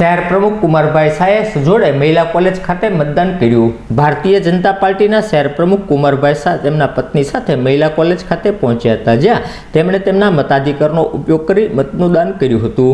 શહેર પ્રમુખ કુમારભાઈ શાહે સજોડે મહિલા કોલેજ ખાતે મતદાન કર્યું। ભારતીય જનતા પાર્ટીના શહેર પ્રમુખ કુમારભાઈ શાહ તેમના પત્ની સાથે મહિલા કોલેજ ખાતે પહોંચ્યા હતા, જ્યાં તેમણે તેમના મતાધિકારનો ઉપયોગ કરી મતનું દાન કર્યું હતું।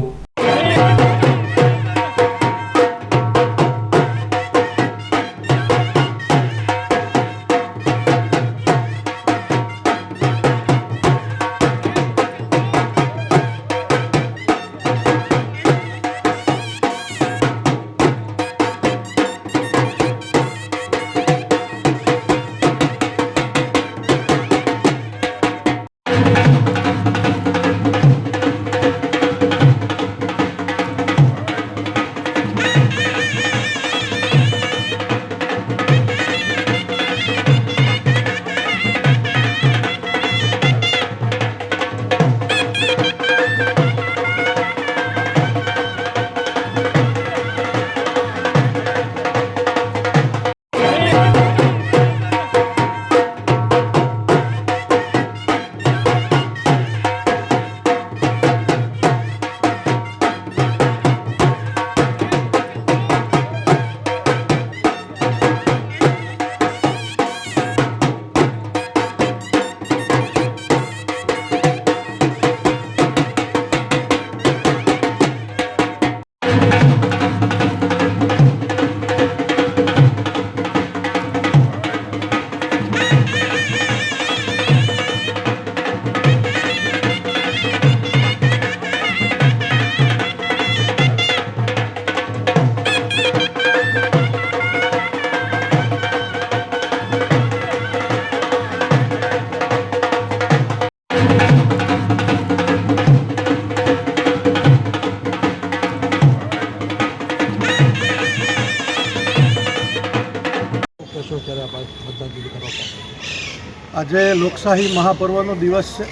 આજે લોકશાહી મહાપર્વનો દિવસ છે।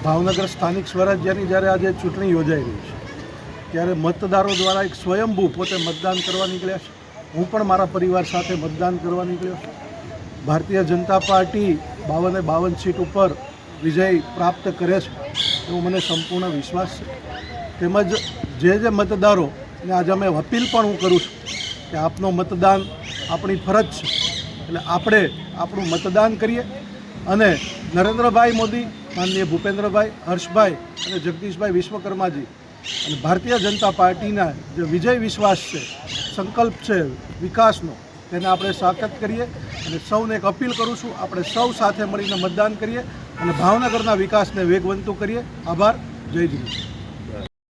ભાવનગર સ્થાનિક સ્વરાજ્યની જ્યારે આજે ચૂંટણી યોજાઈ રહી છે, ત્યારે મતદારો દ્વારા એક સ્વયંભૂ પોતે મતદાન કરવા નીકળ્યા છે। હું પણ મારા પરિવાર સાથે મતદાન કરવા નીકળ્યો છું। ભારતીય જનતા પાર્ટી 52 સીટ ઉપર વિજય પ્રાપ્ત કરે છે એવો મને સંપૂર્ણ વિશ્વાસ છે। તેમજ જે મતદારોને આજે અમે અપીલ પણ હું કરું છું કે આપનો મતદાન આપણી ફરજ છે, એટલે આપણે આપણું મતદાન કરીએ અને નરેન્દ્રભાઈ મોદી, માનનીય ભૂપેન્દ્રભાઈ, હર્ષભાઈ અને જગદીશભાઈ વિશ્વકર્માજી અને ભારતીય જનતા પાર્ટીના જે વિજય વિશ્વાસ છે, સંકલ્પ છે વિકાસનો, તેને આપણે સાર્થક કરીએ। અને સૌને એક અપીલ કરું છું, આપણે સૌ સાથે મળીને મતદાન કરીએ અને ભાવનગરના વિકાસને વેગવંતું કરીએ। આભાર। જય જિનેન્દ્ર।